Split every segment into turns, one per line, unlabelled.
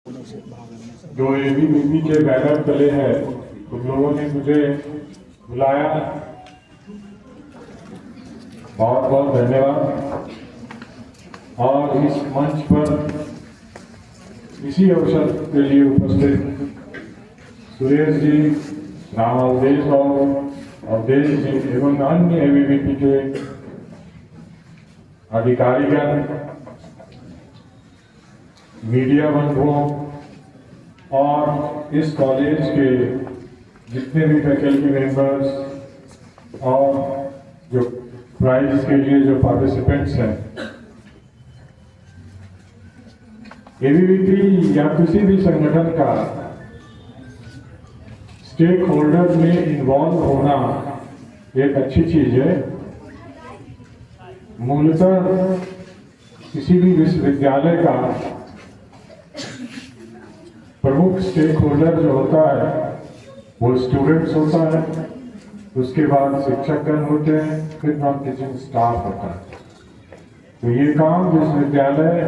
जो एबीवीपी के बैनर तले है उन लोगों ने मुझे बुलाया, बहुत बहुत धन्यवाद। और इस मंच पर इसी अवसर के लिए उपस्थित सुरेश जी, राम अवधेश और अवधेश जी एवं अन्य एबीवीपी के अधिकारीगण, मीडिया बंधुओं और इस कॉलेज के जितने भी फैकल्टी मेंबर्स और जो प्राइज के लिए जो पार्टिसिपेंट्स हैं, एबीवीपी या किसी भी संगठन का स्टेक होल्डर में इन्वॉल्व होना एक अच्छी चीज है। मूलतः किसी भी विश्वविद्यालय का प्रमुख स्टेक होल्डर जो होता है वो स्टूडेंट्स होता है, उसके बाद शिक्षकगण होते हैं, फिर नॉन टीचिंग स्टाफ होता है। तो ये काम विश्वविद्यालय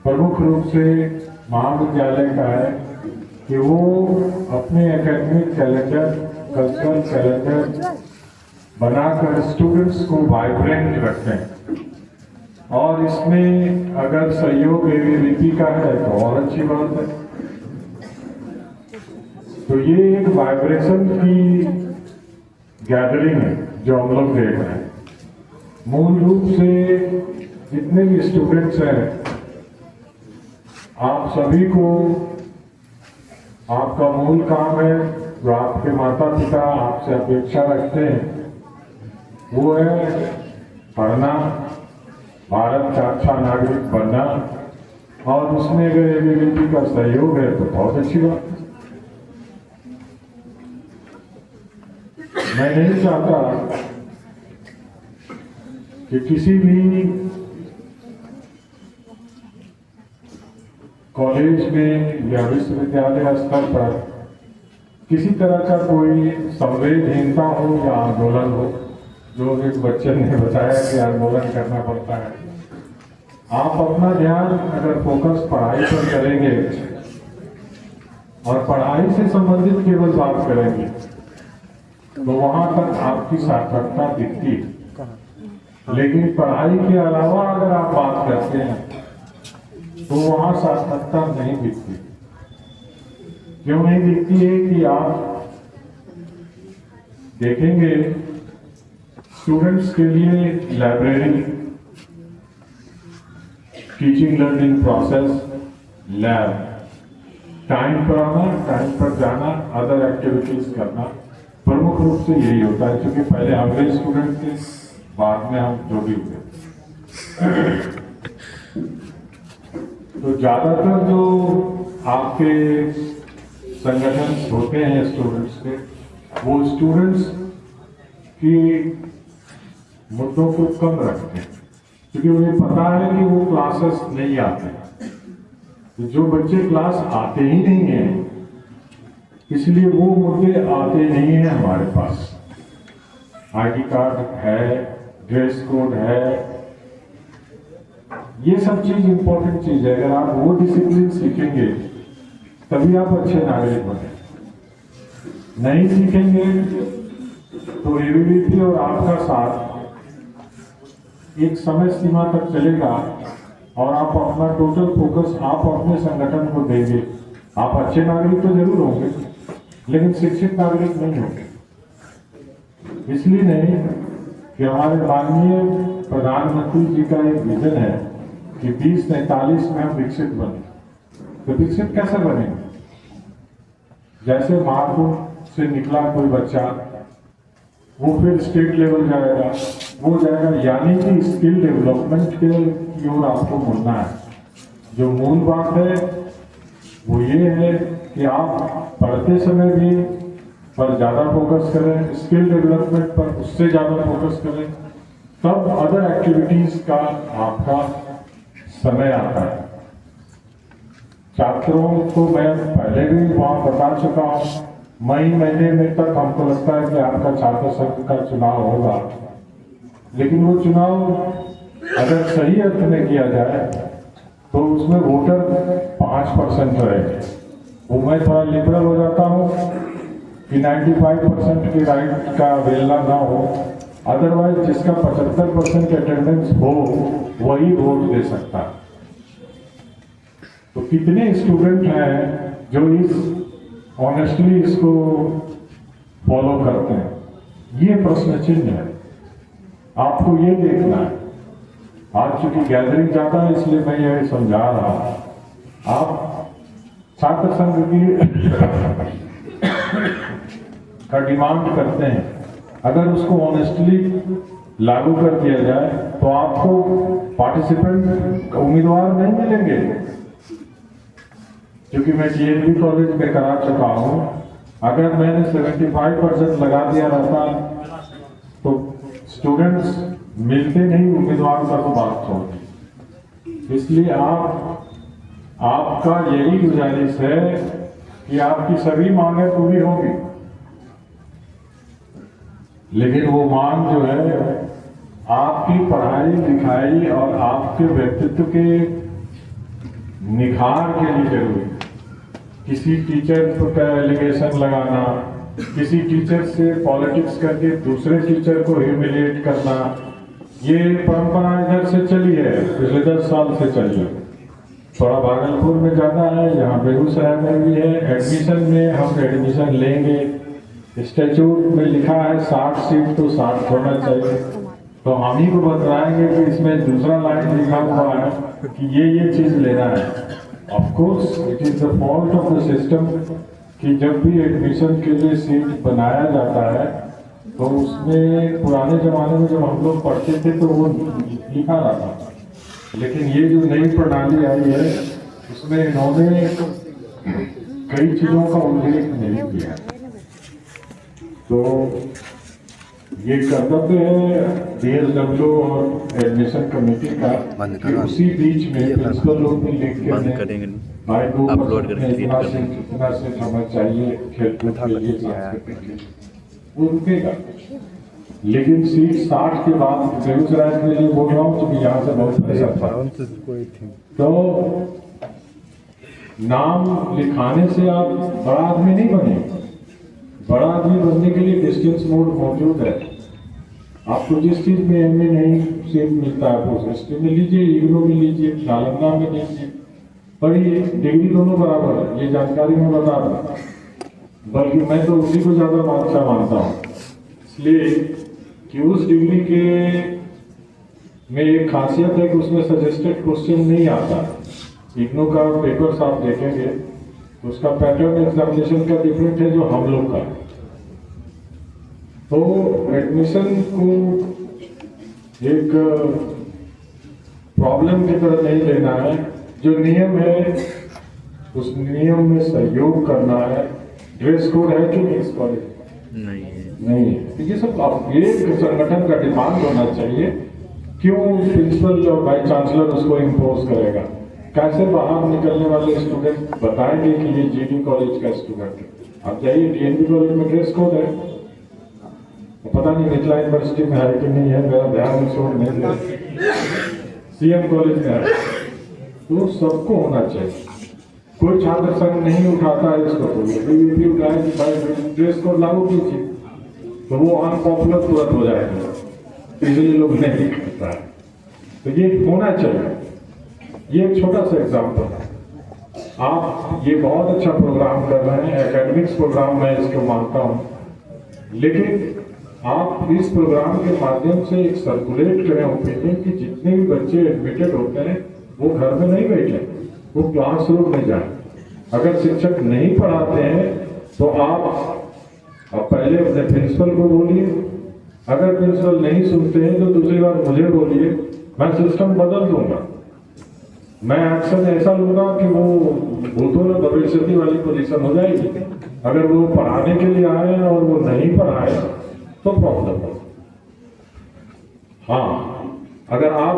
प्रमुख रूप से महाविद्यालय का है कि वो अपने एकेडमिक कैलेंडर, कल्चरल कैलेंडर बनाकर स्टूडेंट्स को वाइब्रेंट रखते हैं। और इसमें अगर सहयोग एबीवीपी का है तो और अच्छी बात है। तो ये एक वाइब्रेशन की गैदरिंग है जो हम लोग देख रहे हैं। मूल रूप से जितने भी स्टूडेंट्स हैं, आप सभी को आपका मूल काम है जो आपके माता पिता आपसे अपेक्षा रखते हैं, वो है पढ़ना, भारत का अच्छा नागरिक बनना। और उसमें अगर एबीवीपी का सहयोग है तो बहुत अच्छी बात है। मैं नहीं चाहता कि किसी भी कॉलेज में या विश्वविद्यालय स्तर पर किसी तरह का कोई संवेदहीनता हो या आंदोलन हो। जो एक बच्चे ने बताया कि आंदोलन करना पड़ता है। आप अपना ध्यान अगर फोकस पढ़ाई पर करेंगे और पढ़ाई से संबंधित केवल बात करेंगे तो वहां तक आपकी सार्थकता दिखती है। लेकिन पढ़ाई के अलावा अगर आप बात करते हैं तो वहां सार्थकता नहीं दिखती। क्यों नहीं दिखती है कि आप देखेंगे स्टूडेंट्स के लिए library, teaching learning process, lab, time पर आना, टाइम पर जाना, अदर एक्टिविटीज करना, प्रमुख रूप से यही होता है। क्योंकि पहले एवरेज स्टूडेंट थे, बाद में हम जो भी हुए। तो ज्यादातर जो आपके संगठन होते हैं स्टूडेंट्स के, वो स्टूडेंट्स की मुद्दों को कम रखते हैं क्योंकि उन्हें पता है कि वो क्लासेस नहीं आते। तो जो बच्चे क्लास आते ही नहीं हैं, इसलिए वो मुद्दे आते नहीं हैं हमारे पास। आईडी कार्ड है, ड्रेस कोड है, ये सब चीज इंपॉर्टेंट चीज है। अगर आप वो डिसिप्लिन सीखेंगे तभी आप अच्छे नागरिक बने। नहीं सीखेंगे तो एबीवीपी और आपका साथ एक समय सीमा तक चलेगा और आप अपना टोटल फोकस आप अपने संगठन को देंगे। आप अच्छे नागरिक तो जरूर होंगे लेकिन शिक्षित नागरिक नहीं होंगे। इसलिए नहीं कि हमारे माननीय प्रधानमंत्री जी का एक विजन है कि 2043 में हम विकसित बने। तो विकसित कैसे बनेंगे? जैसे माहौल से निकला कोई बच्चा, वो फिर स्टेट लेवल जाएगा, वो जाएगा, यानी कि स्किल डेवलपमेंट के की ओर आपको मुड़ना है। जो मूल बात है वो ये है कि आप पढ़ते समय भी पर ज्यादा फोकस करें, स्किल डेवलपमेंट पर उससे ज्यादा फोकस करें, तब अदर एक्टिविटीज का आपका समय आता है। छात्रों को मैं पहले भी वहां बता चुका हूं, मई महीने में तक हमको लगता है कि आपका छात्र संघ का चुनाव होगा, लेकिन वो चुनाव अगर सही अर्थ में किया जाए तो उसमें वोटर 5% रहेंगे। वो मैं थोड़ा लिबरल हो जाता हूँ कि 95% के राइट का वेला ना हो, अदरवाइज जिसका 75% अटेंडेंस हो वही वोट दे सकता है। तो कितने स्टूडेंट हैं जो इस ऑनेस्टली इसको फॉलो करते हैं, ये प्रश्न चिन्ह है। आपको ये देखना है। आज चूंकि गैदरिंग ज्यादा है इसलिए मैं ये समझा रहा हूं। आप छात्र संघ की का डिमांड करते हैं, अगर उसको ऑनेस्टली लागू कर दिया जाए तो आपको पार्टिसिपेंट उम्मीदवार नहीं मिलेंगे। क्योंकि मैं जीएनबी कॉलेज में करा चुका हूं, अगर मैंने 75% लगा दिया रहता तो स्टूडेंट्स मिलते नहीं, उम्मीदवार का तो बात छोड़। इसलिए आपका यही गुजारिश है कि आपकी सभी मांगें पूरी होंगी, लेकिन वो मांग जो है आपकी पढ़ाई लिखाई और आपके व्यक्तित्व के निखार के लिए जरूरी है। किसी टीचर का एलिगेशन लगाना, किसी टीचर से पॉलिटिक्स करके दूसरे टीचर को ह्यूमिलिएट करना, ये परंपरा इधर से चली है, पिछले 10 साल से चली है। थोड़ा भागलपुर में ज्यादा है, यहाँ बेगूसराय में भी है। एडमिशन में हम एडमिशन लेंगे, स्टैट्यूट में लिखा है 60 सीट तो 60 होना चाहिए, तो हम ही को बताएंगे कि इसमें दूसरा लाइन लिखा हुआ है कि ये चीज लेना है। Of course it is the fault of the system कि जब भी एडमिशन के लिए सीट बनाया जाता है तो उसमें पुराने जमाने में जब हम लोग पढ़ते थे तो वो लिखा रहता था, लेकिन ये जो नई प्रणाली आई है उसमें इन्होंने कई चीजों का उल्लेख नहीं किया। तो ये कर्तव्य है डीएसडब्ल्यू और एडमिशन कमेटी का कि उसी बीच में प्रिंसिपल लोग भी लिख के भाई 2% इतना से समझ चाहिए खेलकूद के लिए, सांस्कृतिक के लिए, वो रुकेगा। लेकिन सीट 60 के बाद बेगूसराय के लिए बोल रहा हूँ क्योंकि यहाँ से बहुत पैसा था, तो नाम लिखाने से आप बड़ा आदमी नहीं बने। बड़ा आदमी बनने के लिए डिस्टेंस मोड मौजूद है। आपको जिस चीज में एमए नहीं सीट मिलता है वो हिस्ट्री में लीजिए, इग्नो में लीजिए, नालंदा में लीजिए, पढ़िए, डिग्री दोनों बराबर है, ये जानकारी में बता रहा। बल्कि मैं तो उसी को ज्यादा अच्छा मानता हूँ, इसलिए कि उस डिग्री के में एक खासियत है कि उसमें सजेस्टेड क्वेश्चन नहीं आता। इग्नो का पेपर्स आप देखेंगे उसका पैटर्न एग्जामिनेशन का डिफरेंट है जो हम लोग का। तो एडमिशन को एक प्रॉब्लम की तरह नहीं लेना है, जो नियम है उस नियम में सहयोग करना है। ड्रेस कोड है कि नहीं इस कॉलेज? नहीं है। ये सब ये संगठन का डिमांड होना चाहिए। क्यों प्रिंसिपल और वाइस चांसलर उसको इम्पोज करेगा? कैसे बाहर निकलने वाले स्टूडेंट बताएंगे कि ये जीडी कॉलेज का स्टूडेंट है? आप जाइए, डीएनबी कॉलेज में ड्रेस कोड है, पता नहीं मिथिला यूनिवर्सिटी में है कि नहीं है, मेरा ध्यान छोड़ नहीं है, सीएम कॉलेज में है। तो सबको होना चाहिए। कोई छात्र संघ नहीं उठाता है इसको, तो उठाए कि भाई ड्रेस कोड लागू कीजिए, तो वो अनपॉपुलर तुरंत हो जाएगा, इसलिए लोग नहीं करता है। तो ये होना चाहिए। ये एक छोटा सा एग्जाम्पल है। आप ये बहुत अच्छा प्रोग्राम कर रहे हैं, एकेडमिक्स प्रोग्राम मैं इसको मानता हूँ, लेकिन आप इस प्रोग्राम के माध्यम से एक सर्कुलेट करें ओपिनियन कि जितने भी बच्चे एडमिटेड होते हैं वो घर में नहीं बैठे, वो क्लासरूम में जाए। अगर शिक्षक नहीं पढ़ाते हैं तो आप पहले अपने प्रिंसिपल को बोलिए, अगर प्रिंसिपल नहीं सुनते हैं तो दूसरी बार मुझे बोलिए, मैं सिस्टम बदल दूंगा। मैं एक्शन ऐसा लूंगा कि वो भूतों में भविष्य वाली पोजीशन हो जाएगी। अगर वो पढ़ाने के लिए आए और वो नहीं पढ़ाए तो प्रॉब्लम है। हाँ, अगर आप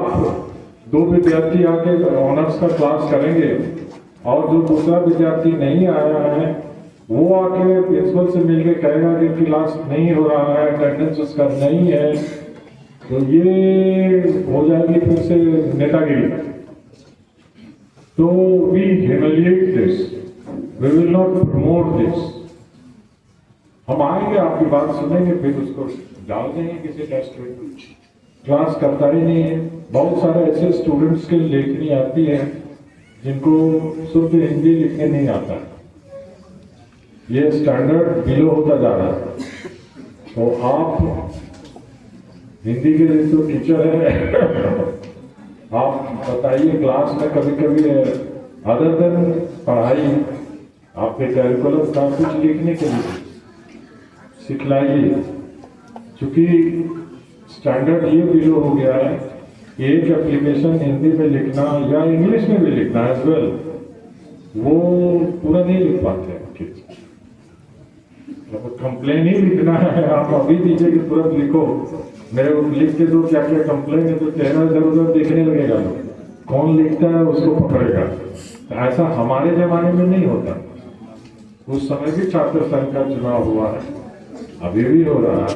2 विद्यार्थी आके ऑनर्स का क्लास करेंगे और जो दूसरा विद्यार्थी नहीं आया है वो आके प्रिंसिपल से मिलके कहेगा कि क्लास नहीं हो रहा है, अटेंडेंस उसका नहीं है, तो ये हो जाएगी फिर से नेतागिरी। तो we humiliate this, we will not promote this. हम आएंगे, आपकी बात सुनेंगे, फिर उसको डाल देंगे किसी टेस्ट में। क्लास करता ही नहीं है। बहुत सारे ऐसे स्टूडेंट्स के लिखनी आती है जिनको शुद्ध हिंदी लिखने नहीं आता। ये स्टैंडर्ड बिलो होता जा रहा है। तो आप हिंदी के जो टीचर है आप बताइए क्लास में कभी कभी अदर देन पढ़ाई आपके कैरिकुलम का कुछ लिखने के लिए सिखलाइए, क्योंकि स्टैंडर्ड ये बिलो हो गया है कि एक एप्लीकेशन हिंदी में लिखना या इंग्लिश में भी लिखना एज वेल, वो पूरा नहीं लिख पाते हैं किड्स। कंप्लेन ही लिखना है, आप अभी दीजिए कि तुरंत लिखो, मेरे को लिख के दो क्या क्या कंप्लेन है, तो चेहरा इधर उधर देखने लगेगा, कौन लिखता है उसको पकड़ेगा। तो ऐसा हमारे जमाने में नहीं होता। उस समय भी छात्र संघ का चुनाव हुआ है, अभी भी हो रहा है,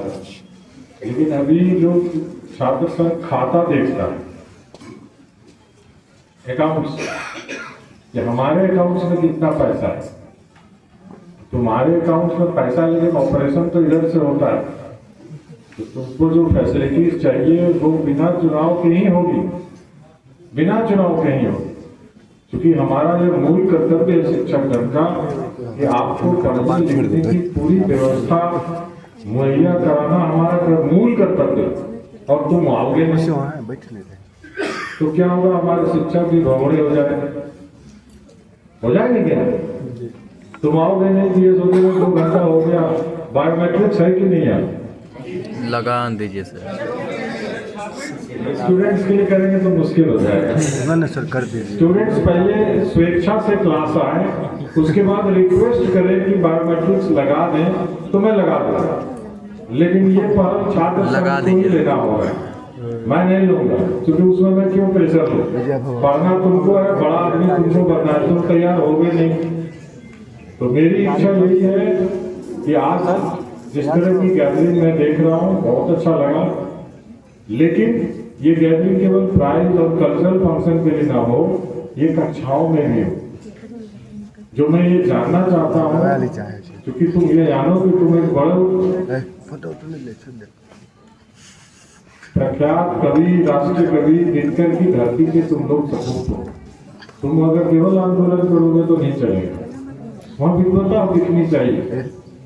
लेकिन अभी जो छात्र संघ खाता देखता है अकाउंट्स, कि हमारे अकाउंट्स में कितना पैसा है। तुम्हारे अकाउंट्स में पैसा, लेकिन ऑपरेशन तो इधर से होता है। तो तुमको जो फैसिलिटीज चाहिए वो बिना चुनाव के ही होगी, बिना चुनाव के ही होगी। क्योंकि हमारा जो मूल कर्तव्य है शिक्षक दल का कि आपको पढ़ने लिखने की पूरी व्यवस्था मुहैया कराना हमारा मूल कर्तव्य है। और तुम आओगे नहीं तो क्या होगा, हमारे शिक्षक भी भगोड़े हो जाएंगे क्या? तुम आओगे नहीं, ये सोचोगे 2 घंटा हो गया, बायोमेट्रिक्स है कि नहीं है,
लगान दीजिए सर।
स्टूडेंट्स के लिए करेंगे तो मुश्किल हो जाएगा।
मैंने सर कर दीजिए।
स्टूडेंट्स पहले स्वेच्छा से क्लास आए, उसके बाद रिक्वेस्ट करें कि बायोमेट्रिक्स लगा दें तो मैं लगा दूंगा, लेकिन ये पर छात्र
लगा
को ही लेना होगा, मैं नहीं लूंगा। क्योंकि उसमें मैं क्यों प्रेशर लूं? पढ़ना तुमको है, बड़ा आदमी तुमको बनना है, तुम तैयार होगे नहीं। तो मेरी इच्छा यही है कि आज जिस तरह की गैदरिंग मैं देख रहा हूँ बहुत अच्छा लगा, लेकिन ये गैदरिंग केवल प्राइज और कल्चरल फंक्शन के लिए ना हो, ये कक्षाओं में भी हो। जो मैं ये जानना चाहता हूँ, क्योंकि तुम ये जानो कि तुम एक बड़े प्रख्यात कवि, राष्ट्रीय कवि दिनकर की धरती के तुम लोग सपूत हो। तुम अगर केवल आंदोलन करोगे तो नहीं चलेगा, वहाँ विद्वता दिखनी चाहिए।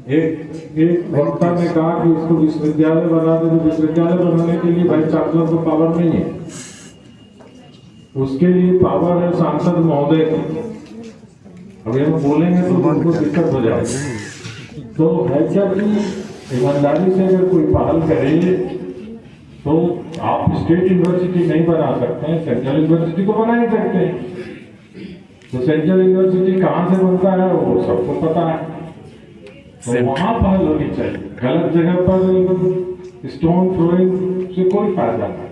एक वक्ता ने कहा कि इसको विश्वविद्यालय बना दे, तो विश्वविद्यालय बनाने के लिए भाई चांसलर को पावर नहीं है, उसके लिए पावर है सांसद महोदय की। अभी हम बोलेंगे तो उनको दिक्कत हो जाएगी। तो है क्या कि ईमानदारी से अगर कोई पहल करेंगे तो आप स्टेट यूनिवर्सिटी नहीं बना सकते हैं, सेंट्रल यूनिवर्सिटी को बना ही सकते हैं। तो सेंट्रल यूनिवर्सिटी कहाँ से बनता है वो सबको पता है, तो वहां पहल होनी चाहिए। गलत जगह पर स्टोन थ्रोइंग से कोई फायदा नहीं।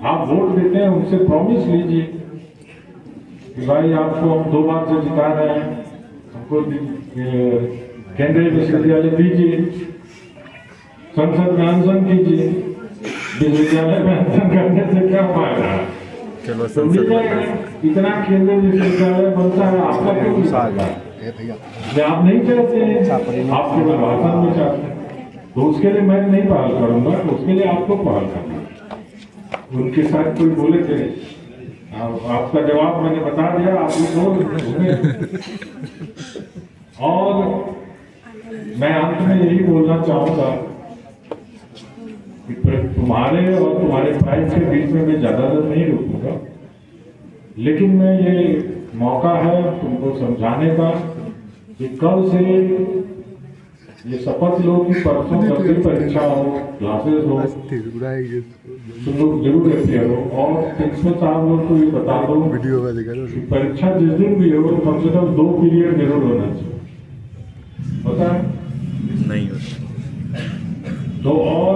आप वोट देते हैं, उनसे प्रॉमिस लीजिए कि भाई आपको हम 2 बार से जिता रहे हैं, हमको केंद्रीय विश्वविद्यालय दीजिए, संसद में अनशन कीजिए। विश्वविद्यालय में अनशन करने से क्या फायदा है?
चलो
तो इतना केंद्रीय विश्वविद्यालय बनता है, आपका क्यों फायदा? आप नहीं चाहते हैं, आप केवल भाषण में चाहते हैं, तो उसके लिए मैं नहीं पहल करूंगा, तो उसके लिए आपको पहल करना। उनके साथ कोई बोले थे, आपका जवाब मैंने बता दिया, आप और मैं अंत में यही बोलना चाहूंगा कि तुम्हारे और तुम्हारे प्राइज के बीच में मैं ज्यादा देर नहीं रुकूंगा, लेकिन मैं ये मौका है तुमको समझाने का कि कल से ये शपथ लो कि परसों जब भी परीक्षा हो, क्लासेस हो, तुम लोग जरूर अपेयर हो। और प्रिंसिपल साहब लोग को ये बता दो कि परीक्षा जिस दिन भी हो कम से कम 2 पीरियड जरूर होना चाहिए, पता है?
नहीं होता
तो और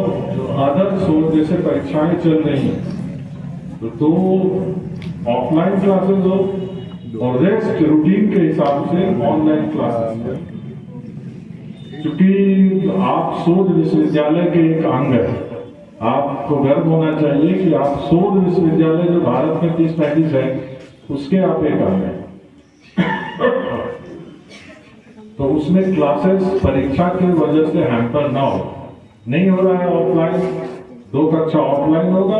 अदर्स हो, जैसे परीक्षाएं चल रही हैं तो ऑफलाइन क्लासेस हो और रेस्ट रूटीन के हिसाब से ऑनलाइन क्लासेस, क्योंकि आप शोध विश्वविद्यालय के एक अंग है। आपको गर्व होना चाहिए कि आप शोध विश्वविद्यालय जो भारत में 30-35 है, उसके आप एक आ गए, तो उसमें क्लासेस परीक्षा की वजह से हैम्पर ना हो, नहीं हो रहा है ऑफलाइन, 2 कक्षा ऑफलाइन होगा,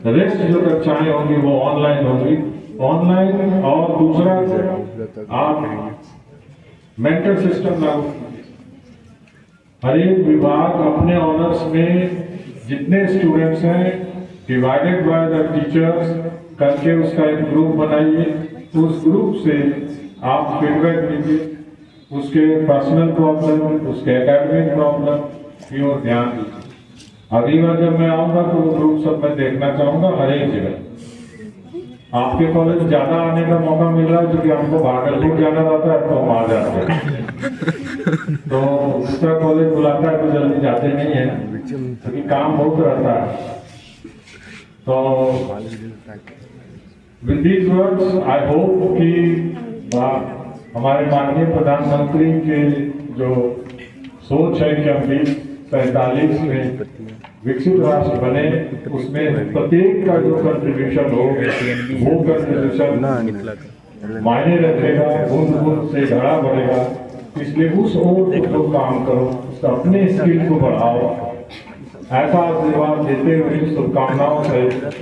रेस्ट जो कक्षाएं होंगी वो ऑनलाइन होंगी। ऑनलाइन और दूसरा आप मेंटर सिस्टम लागू कीजिए। हर एक विभाग अपने ऑनर्स में जितने स्टूडेंट्स हैं डिवाइडेड बाय द टीचर्स करके उसका एक ग्रुप बनाइए। उस ग्रुप से आप फीडबैक लीजिए, उसके पर्सनल प्रॉब्लम, उसके एकेडमिक प्रॉब्लम की ओर ध्यान दीजिए। अगली बार जब मैं आऊंगा तो वो ग्रुप सब मैं देखना चाहूंगा हर एक जगह। आपके कॉलेज ज्यादा आने का मौका मिल रहा है क्योंकि हमको भागलपुर जाना रहता है तो हम आ जाते हैं, तो दूसरा कॉलेज बुलाता है तो जल्दी जाते नहीं है क्योंकि काम बहुत रहता है। तो with these words I hope कि हमारे माननीय प्रधानमंत्री के जो सोच है कि हम 2047 में विकसित राष्ट्र बने, उसमें प्रत्येक का जो कंट्रीब्यूशन हो वो कंट्रीब्यूशन मायने रखेगा, बूंद बूंद से घड़ा बढ़ेगा। इसलिए उस ओर तो काम करो, उसका अपने स्किल को बढ़ाओ। ऐसा आशीर्वाद देते हुए शुभकामनाओं से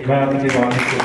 मैं अपनी वाणी को